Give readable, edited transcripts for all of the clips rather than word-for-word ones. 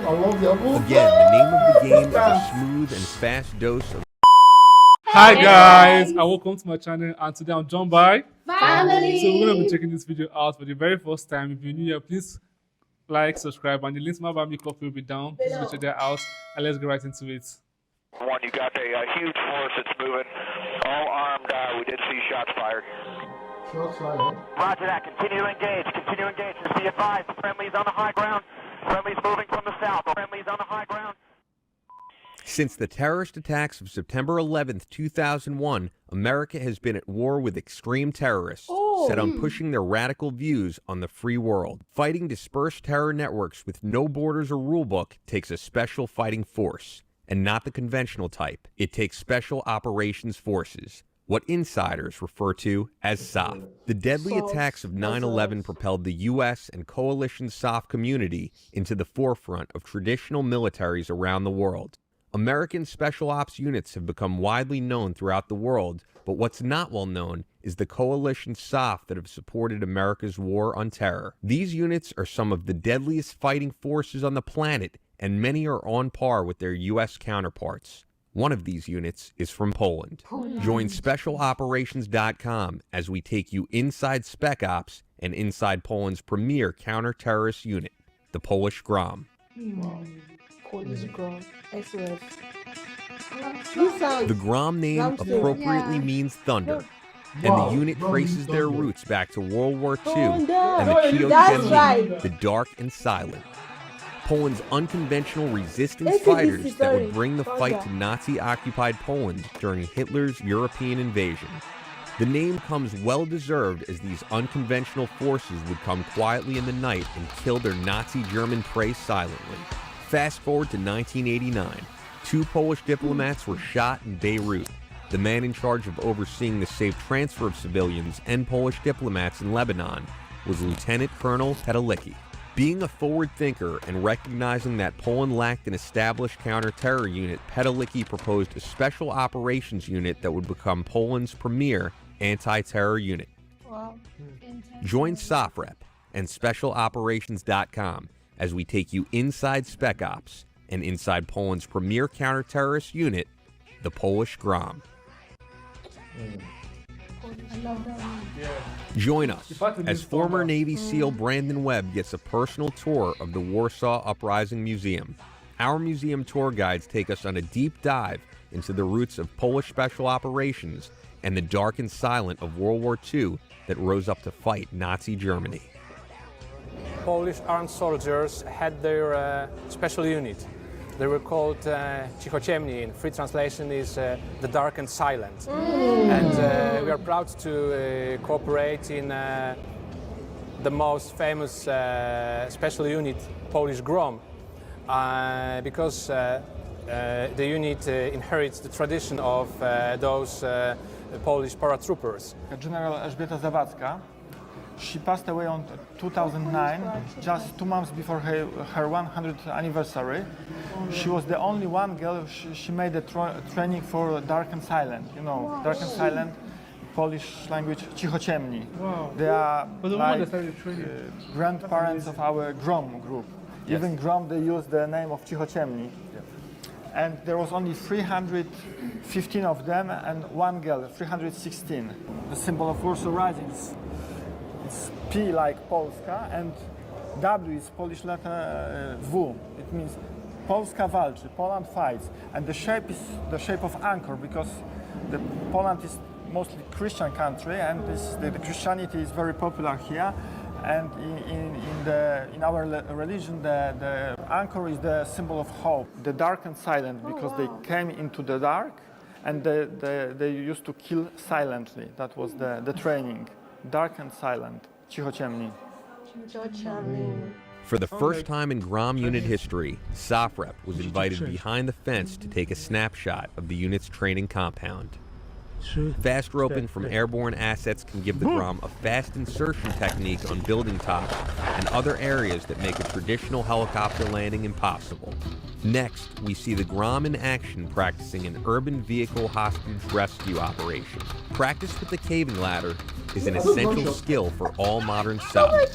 Again, the name of the game is a smooth and fast dose of... Hi guys, and welcome to my channel, and today I'm joined by Family. So we're going to be checking this video out for the very first time. If you're new here, please like, subscribe, and the links to my Bami Coffee will be down. Please go check that out, and let's get right into it. One, you got a huge force that's moving, all armed. We did see shots fired. Shots fired. Roger that. Continue to engage. Just be advised, friendlies on the high ground. Friendlies moving from the south. Friendlies on the high ground. Since the terrorist attacks of September 11th, 2001, America has been at war with extreme terrorists set on pushing their radical views on the free world. Fighting dispersed terror networks with no borders or rulebook takes a special fighting force, and not the conventional type. It takes special operations forces, what insiders refer to as SOF. The deadly attacks of 9/11 propelled the U.S. and coalition SOF community into the forefront of traditional militaries around the world. American special ops units have become widely known throughout the world, but what's not well known is the coalition SOF that have supported America's war on terror. These units are some of the deadliest fighting forces on the planet, and many are on par with their U.S. counterparts. One of these units is from Poland. Join SpecialOperations.com as we take you inside Spec Ops and inside Poland's premier counter-terrorist unit, the Polish GROM. Polish GROM. SOS. The GROM name appropriately means thunder, and the unit traces their roots back to World War II and the Chemni, the dark and silent. Poland's unconventional resistance fighters that would bring the fight to Nazi-occupied Poland during Hitler's European invasion. The name comes well-deserved, as these unconventional forces would come quietly in the night and kill their Nazi German prey silently. Fast forward to 1989. 2 Polish diplomats were shot in Beirut. The man in charge of overseeing the safe transfer of civilians and Polish diplomats in Lebanon was Lieutenant Colonel Padalecki. Being a forward thinker and recognizing that Poland lacked an established counter-terror unit, Padalecki proposed a special operations unit that would become Poland's premier anti-terror unit. Join SOFREP and SpecialOperations.com as we take you inside Spec Ops and inside Poland's premier counter-terrorist unit, the Polish GROM. Join us as former Navy SEAL Brandon Webb gets a personal tour of the Warsaw Uprising Museum. Our museum tour guides take us on a deep dive into the roots of Polish special operations and the dark and silent of World War II that rose up to fight Nazi Germany. Polish armed soldiers had their special unit. They were called Cichociemni. In free translation is the dark and silent. And we are proud to cooperate in the most famous special unit, Polish GROM, because the unit inherits the tradition of those Polish paratroopers. General Elżbieta Zawadzka. She passed away on 2009, just 2 months before her 100th anniversary. She was the only one girl, she made a training for dark and silent. You know, dark and silent, Polish language, Cichociemni. Wow. They are like training. grandparents of our GROM group. Yes. Even GROM, they use the name of Cichociemni. Yes. And there was only 315 of them and one girl, 316. The symbol of Warsaw Rising is it's P like Polska, and W is Polish letter W. It means Polska walczy, Poland fights. And the shape is the shape of anchor, because Poland is mostly Christian country, and the Christianity is very popular here. And in our religion, the anchor is the symbol of hope. The dark and silent, because they came into the dark, and they used to kill silently. That was the training. Dark and silent, Cichociemni. For the first time in GROM unit history, SOFREP was invited behind the fence to take a snapshot of the unit's training compound. Fast roping from airborne assets can give the GROM a fast insertion technique on building tops and other areas that make a traditional helicopter landing impossible. Next, we see the GROM in action practicing an urban vehicle hostage rescue operation. Practice with the caving ladder is an essential skill for all modern SOFs.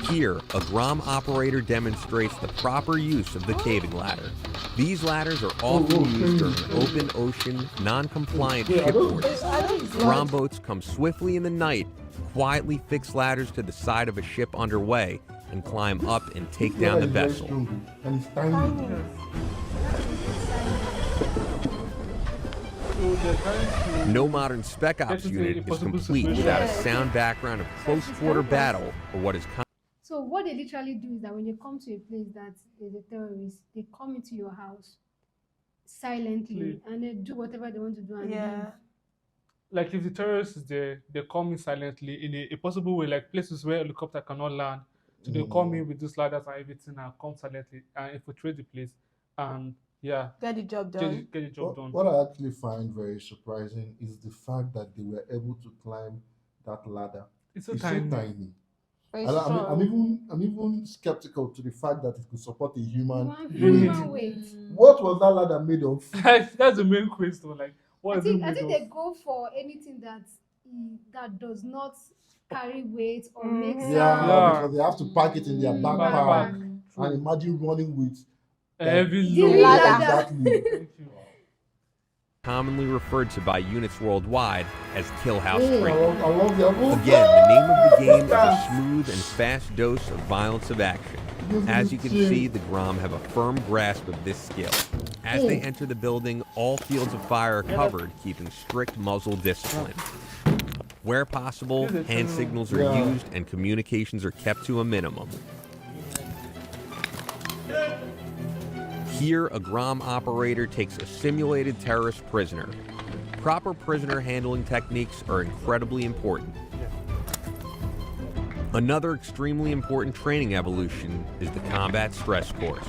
Here, a GROM operator demonstrates the proper use of the caving ladder. These ladders are often used during open ocean, non-compliant shipboards. GROM boats come swiftly in the night, quietly fix ladders to the side of a ship underway, and climb up and take down the vessel. And it's tiny. So they're trying to No modern spec ops Get into unit any is possible complete situation. without a Yeah. sound background of close quarter battle, or what is So what they literally do is that when they come to a place that is a terrorist, they come into your house silently and they do whatever they want to do and leave. like if the terrorists is there, they come in silently in a possible way, like places where helicopter cannot land. So they come in with these ladders and everything and come silently and infiltrate the place and Get the job get done. the job done. What I actually find very surprising is the fact that they were able to climb that ladder. It's so It's tiny. so tiny. Very And strong. I'm even skeptical to the fact that it could support a human Human weight. weight. What was that ladder made of? That's the main question. Like, what I is it think made they of? go for anything that does not carry weight or make sound. Yeah, because they have to pack it in their backpack. Backpack. And imagine running with Heavy The load. ladder. Exactly. Thank you. commonly referred to by units worldwide as kill house I treatment. love their move. Again, the name of the game is a smooth and fast dose of violence of action. As you can see, the GROM have a firm grasp of this skill. As they enter the building, all fields of fire are covered, keeping strict muzzle discipline. Where possible, hand signals are used and communications are kept to a minimum. Here, a GROM operator takes a simulated terrorist prisoner. Proper prisoner handling techniques are incredibly important. Another extremely important training evolution is the combat stress course.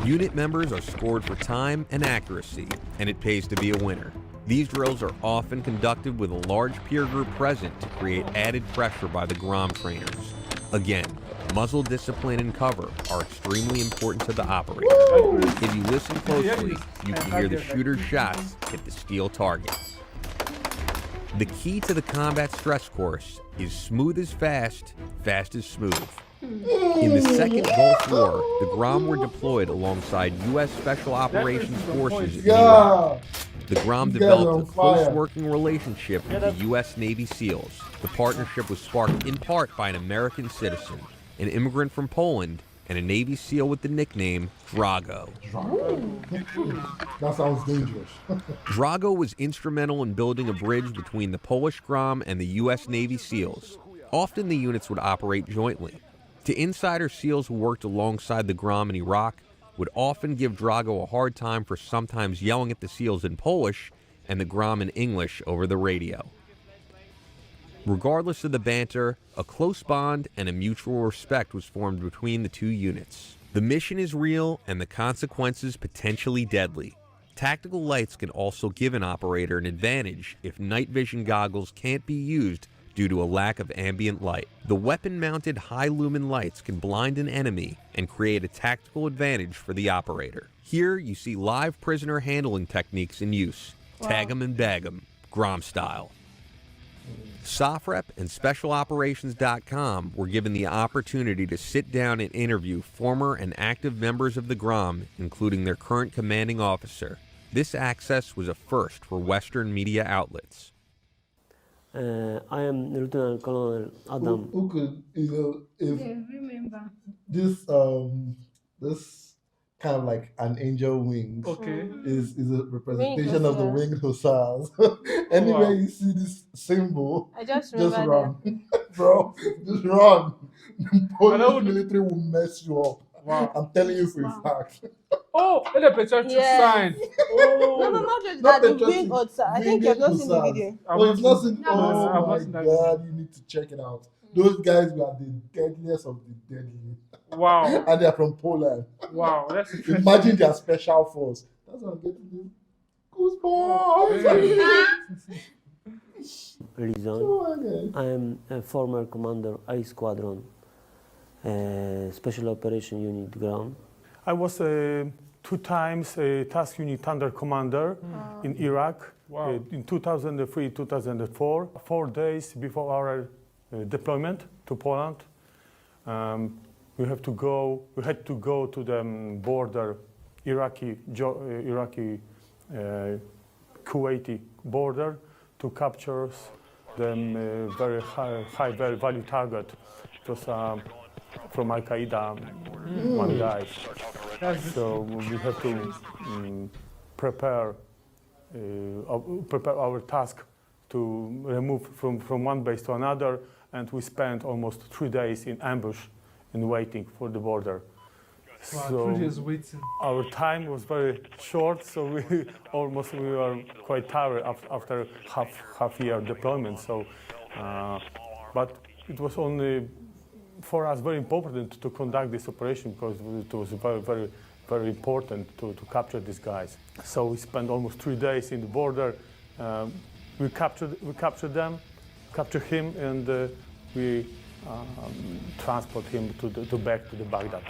Unit members are scored for time and accuracy, and it pays to be a winner. These drills are often conducted with a large peer group present to create added pressure by the GROM trainers. Again, muzzle discipline and cover are extremely important to the operator. If you listen closely, you can hear the shooter's shots hit the steel targets. The key to the combat stress course is smooth as fast, fast as smooth. In the Second Gulf War, the GROM were deployed alongside U.S. Special Operations Forces in Iraq. The GROM These guys are developed on a close fire. working relationship with the U.S. Navy SEALs. The partnership was sparked in part by an American citizen, an immigrant from Poland, and a Navy SEAL with the nickname Drago. That sounds dangerous. Drago was instrumental in building a bridge between the Polish GROM and the U.S. Navy SEALs. Often the units would operate jointly. To insider SEALs who worked alongside the GROM in Iraq would often give Drago a hard time for sometimes yelling at the SEALs in Polish and the GROM in English over the radio. Regardless of the banter, a close bond and a mutual respect was formed between the two units. The mission is real and the consequences potentially deadly. Tactical lights can also give an operator an advantage if night vision goggles can't be used due to a lack of ambient light. The weapon-mounted high-lumen lights can blind an enemy and create a tactical advantage for the operator. Here you see live prisoner handling techniques in use. Tag 'em and bag 'em, GROM style. SOFREP and SpecialOperations.com were given the opportunity to sit down and interview former and active members of the GROM, including their current commanding officer. This access was a first for Western media outlets. I am Lieutenant Colonel Adam. Who could, if They remember. this this kind of like an angel wings Okay. is a representation of the hussars. winged hussars. Anywhere Wow. you see this symbol, I just just remember run, bro. Just run. Polish would- military will mess you up. Wow. I'm telling you for a Wow. fact. Oh, and a patriotic Yes. sign. No, Oh, not just Not that. The patriotic, wing outside. I think winged you've not seen the hussars. video. Oh, you've not seen? No, Oh I've my not seen that video. God, you need to check it out. Those guys were the deadliest of the deadly, wow. and they're from Poland. Wow. That's interesting. Imagine their special force. That's what I'm getting this. Goosebumps. Rizon. Oh, okay. I am a former commander A Squadron, Special Operation Unit GROM. I was 2 times a task unit thunder commander in Iraq Wow. in 2003, 2004. 4 days before our deployment to Poland, we had to go to the border, Iraqi Kuwaiti border to capture the very high value target. It was from Al Qaeda, one guy. So we have to prepare our task to remove from one base to another, and we spent almost 3 days in ambush and waiting for the border. Wow, So 3 days waiting. our time was very short, so we were quite tired after half year deployment. So, but it was only for us very important to conduct this operation because it was very important to capture these guys. So we spent almost 3 days in the border. We captured him, and we transport him back to the Baghdad.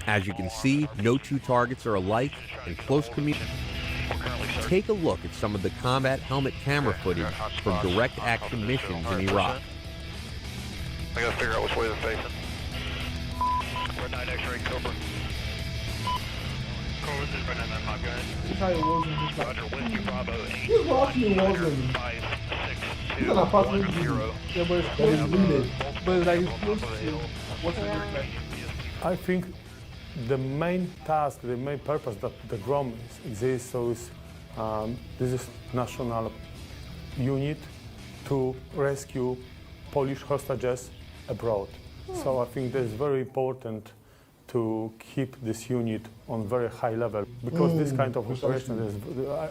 As you can see, no two targets are alike, and close communication. Take a look at some of the combat helmet camera footage from direct action missions in Iraq. I gotta figure out which way they're facing. Red 9 X-ray, Cobra. Cobra, this is Red 995, go ahead. This is how it was in this Roger, Whiskey Bravo 8. This roughly wasn't. 5, 6, It's 2, an apartment 1, 0. Yeah, but it's That is close, village. but it's like it's close to what it looks like. I think the main task, the main purpose that the GROM exists, so is this is national unit to rescue Polish hostages abroad. So I think that is very important to keep this unit on very high level because this kind of operation is,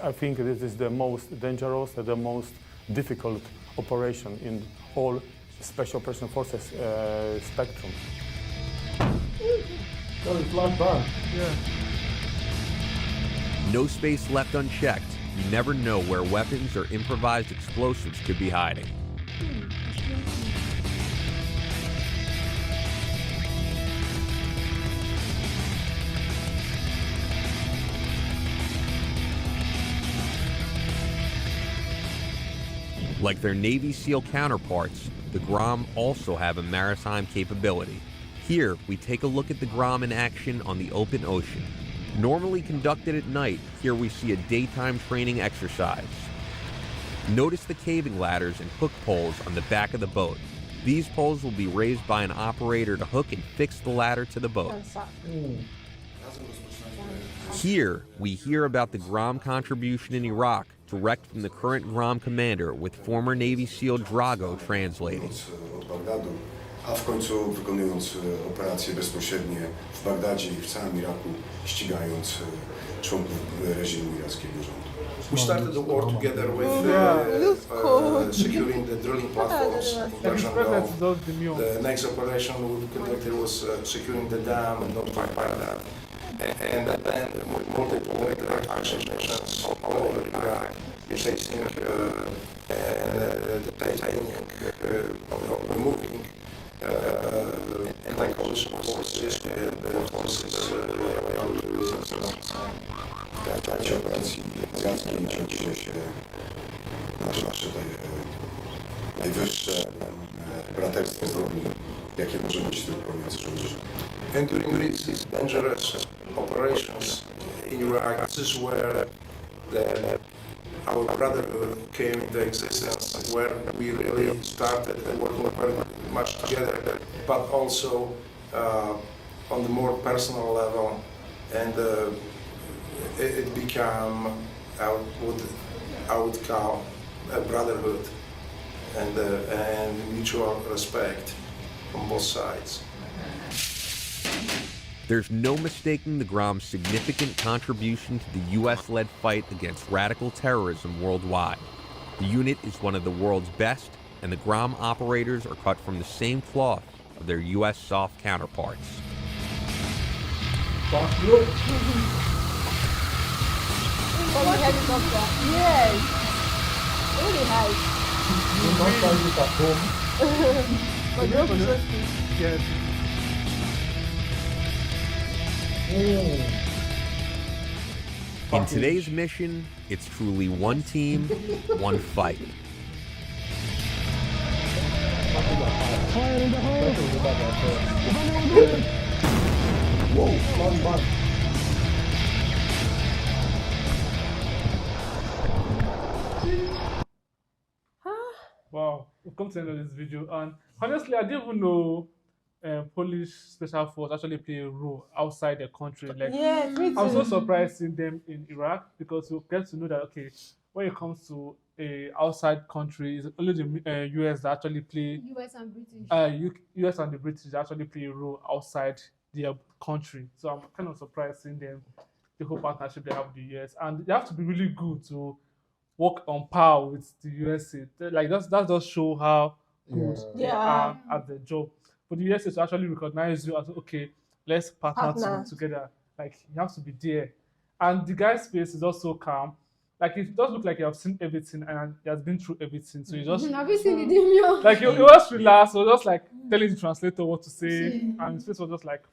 I think this is the most dangerous and the most difficult operation in all Special Operation Forces spectrum. Oh, it's flash bang. Yeah. No space left unchecked. You never know where weapons or improvised explosives could be hiding. Like their Navy SEAL counterparts, the GROM also have a maritime capability. Here, we take a look at the GROM in action on the open ocean. Normally conducted at night, here we see a daytime training exercise. Notice the caving ladders and hook poles on the back of the boat. These poles will be raised by an operator to hook and fix the ladder to the boat. Here, we hear about the GROM contribution in Iraq, direct from the current GROM commander, with former Navy SEAL Drago translating. A w końcu wykonując operacje bezpośrednie w Bagdadzie i w całym Iraku, ścigając członków reżimu irackiego rządu. We started the war together with securing the drilling platforms in Persian Gulf. The next operation we conducted was securing the dam and notifying that. And then multiple direct action missions all over Iraq, chasing the taking of removing anti-coalition forces and forces w trakcie operacji afgańskiej ciągnie się nasze najwyższe braterstwo zbrodni, jakie może być tylko między żołnierzami. And during these dangerous operations in Iraq, this is where our brotherhood came into existence, where we really started working very much together, but also on the more personal level, and it became, I would call a brotherhood and mutual respect from both sides. There's no mistaking the GROM's significant contribution to the U.S.-led fight against radical terrorism worldwide. The unit is one of the world's best, and the GROM operators are cut from the same cloth of their U.S. soft counterparts. Yes. Really high. But don't be so stiff. Yes. In today's mission, it's truly one team, one fight. Fire in the hole! Whoa, long man. Wow, we've come to the end of this video, and honestly, I didn't even know Polish special force actually play a role outside the country. Like, Yes, me I'm so too. surprised seeing them in Iraq, because you get to know that okay, when it comes to a outside country, it's only the US that actually play. US and British. US and the British that actually play a role outside their country. So I'm kind of surprised seeing them, the whole partnership they have with the US, and they have to be really good to work on par with the USA. Like that does show how good they Yeah. are at the job. For the USA to actually recognize you as okay, let's partner together. Like you have to be there. And the guy's face is also calm. Like it does look like you have seen everything and he has been through everything. So you just Have you seen the demon? like he was relaxed, he was just like telling the translator what to say, and his face was just like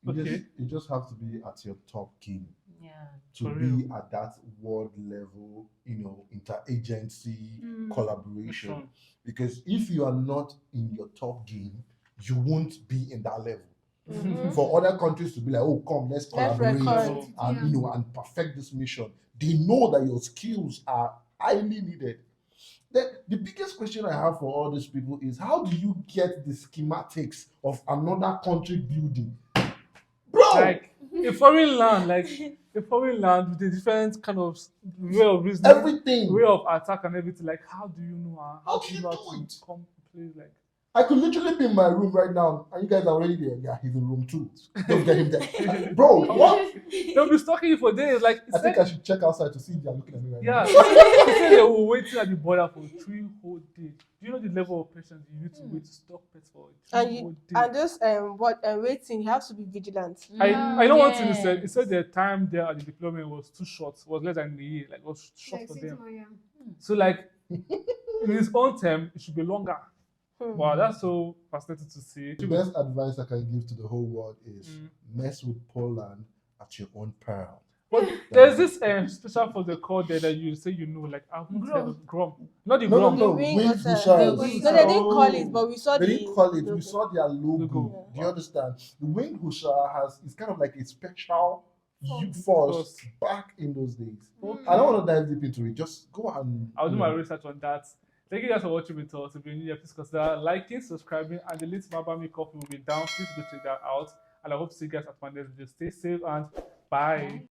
okay. You just have to be at your top game. Yeah. To For be real. at that world level, interagency collaboration. Because if you are not in your top game, you won't be in that level. Mhm. For other countries to be like, oh, come, let's collaborate record. and and perfect this mission. They know that your skills are highly needed. The biggest question I have for all these people is, how do you get the schematics of another country building? Bro! Like a foreign land, with a different kind of way of reasoning, Everything. way of attack and everything. Like, how do you know? How do you know do how to it? come to place like? I could literally be in my room right now, and you guys are already there. Yeah, he's in room 2. Don't get him there. Bro, what? They'll be stalking you for days. Like, I think I should check outside to see if they're looking at me right yeah, now. they say they were waiting at the border for 3 whole days. Do you know the level of patience you need to wait to stop pets for 3 whole days? And just waiting, you have to be vigilant. I know one thing he said. He said the time there at the deployment was too short. Was less than a year. Like, it was short for them. So, like, in his own term, it should be longer. Wow, that's so fascinating to see. The best advice I can give to the whole world is mess with Poland at your own peril. But there's this special for the code there that you say like I've heard of GROM. Not the GROM. No, wing hussars. No, they didn't call it, but we saw They the didn't call it. logo. We saw their logo. Do you understand? The wing hussar is kind of like a special force back in those days. I don't want to dive deep into it. Just go and I'll do my research on that. Thank you guys for watching with us. If you're new, please consider liking, subscribing, and the link to my Bami Coffee will be down. Please go check that out. And I hope to see you guys at my next video. Stay safe and bye.